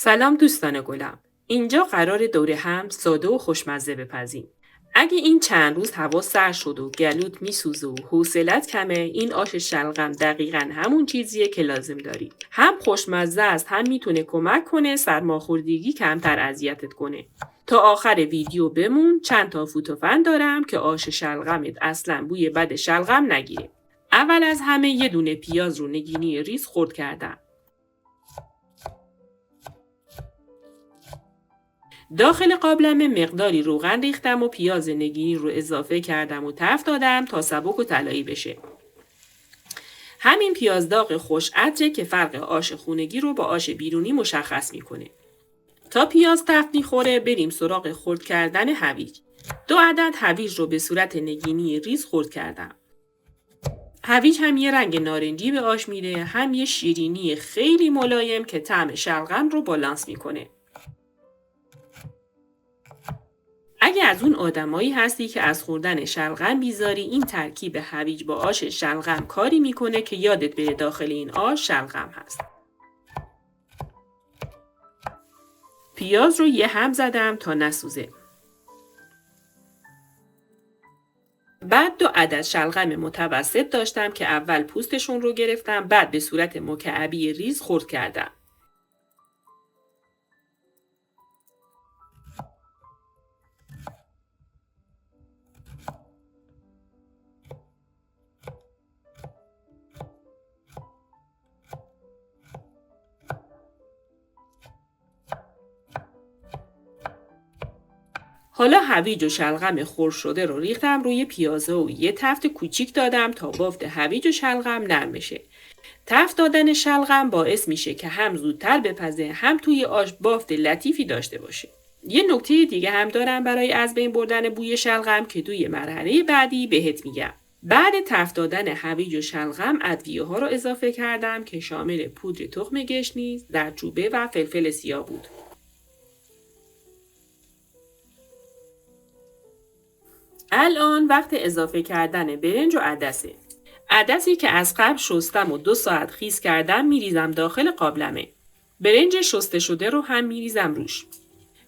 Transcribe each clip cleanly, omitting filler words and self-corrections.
سلام دوستان گلم. اینجا قرار دوره هم ساده و خوشمزه بپزیم. اگه این چند روز هوا سرد شد و گلوت میسوزه و حوصلت کمه، این آش شلغم دقیقاً همون چیزیه که لازم داری. هم خوشمزه است، هم میتونه کمک کنه سرماخوردگی کمتر اذیتت کنه. تا آخر ویدیو بمون، چند تا فوت و فن دارم که آش شلغمت اصلاً بوی بد شلغم نگیره. اول از همه یه دونه پیاز رو نگینی ریز خرد کردم. داخل قابلمه مقداری روغن ریختم و پیاز نگینی رو اضافه کردم و تفت دادم تا سبک و طلایی بشه. همین پیاز داغ خوش عطره که فرق آش خونگی رو با آش بیرونی مشخص میکنه. تا پیاز تفت میخوره بریم سراغ خرد کردن هویج. 2 عدد هویج رو به صورت نگینی ریز خرد کردم. هویج هم یه رنگ نارنجی به آش میده، هم یه شیرینی خیلی ملایم که طعم شلغم رو بالانس میکنه. اگه از اون آدمایی هستی که از خوردن شلغم بیزاری، این ترکیب هویج با آش شلغم کاری میکنه که یادت بره داخل این آش شلغم هست. پیاز رو یه هم زدم تا نسوزه. بعد 2 عدد شلغم متوسط داشتم که اول پوستشون رو گرفتم، بعد به صورت مکعبی ریز خرد کردم. حالا هویج و شلغم خرد شده رو ریختم روی پیازه و یه تفت کوچیک دادم تا بافت هویج و شلغم نرم بشه. تفت دادن شلغم باعث میشه که هم زودتر بپزه، هم توی آش بافت لطیفی داشته باشه. یه نکته دیگه هم دارم برای از بین بردن بوی شلغم که توی مرحله بعدی بهت میگم. بعد تفت دادن هویج و شلغم ادویه ها رو اضافه کردم که شامل پودر تخم گشنیز، زردچوبه و فلفل سیاه بود. الان وقت اضافه کردن برنج و عدسه. عدسی که از قبل شستم و 2 ساعت خیس کردم میریزم داخل قابلمه. برنج شسته شده رو هم میریزم روش.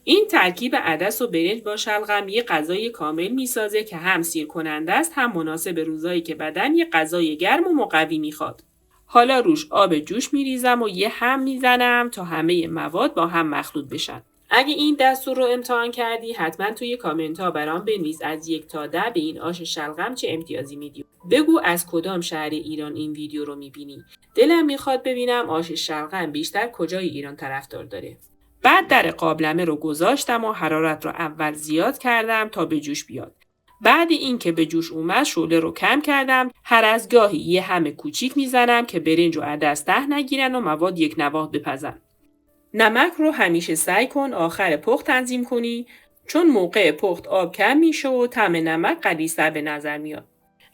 این ترکیب عدس و برنج با شلغم یه غذای کامل میسازه که هم سیر کننده است، هم مناسب روزایی که بدن یه غذای گرم و مقوی میخواد. حالا روش آب جوش میریزم و یه هم میزنم تا همه مواد با هم مخلوط بشن. اگه این دستور رو امتحان کردی حتما توی کامنت ها برام بنویس از 1 تا 10 به این آش شلغم چه امتیازی میدی. بگو از کدام شهر ایران این ویدیو رو میبینی. دلم میخواد ببینم آش شلغم بیشتر کجای ایران طرفدار داره. بعد در قابلمه رو گذاشتم و حرارت رو اول زیاد کردم تا به جوش بیاد. بعد اینکه به جوش اومد شعله رو کم کردم، هر از گاهی یه هم کوچیک میزنم که برنج و عدس ته نگیرن و مواد یک نواخت بپزن. نمک رو همیشه سعی کن آخر پخت تنظیم کنی، چون موقع پخت آب کم میشه و طعم نمک غلیظ‌تر به نظر میاد.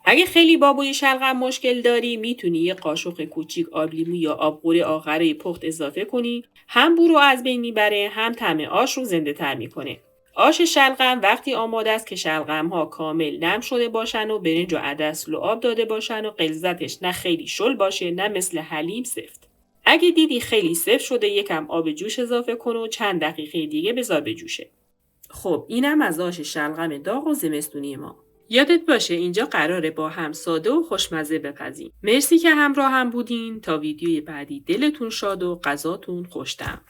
اگه خیلی با بوی شلغم مشکل داری میتونی یه قاشق کوچیک آب لیمو یا آبقوره آخره پخت اضافه کنی، هم بو رو از بین میبره، هم طعم آش رو زنده تر میکنه. آش شلغم وقتی آماده است که شلغم ها کامل نرم شده باشن و برنج و عدس لعاب داده باشن و غلظتش نه خیلی شل باشه نه مثل حلیم سفت. اگه دیدی خیلی سفت شده یکم آب جوش اضافه کن و چند دقیقه دیگه بذار بجوشه. خب اینم از آش شلغم داغ و زمستونی ما. یادت باشه اینجا قراره با هم ساده و خوشمزه بپزیم. مرسی که همراه هم بودین. تا ویدیوی بعدی دلتون شاد و غذاتون خوش‌طعم.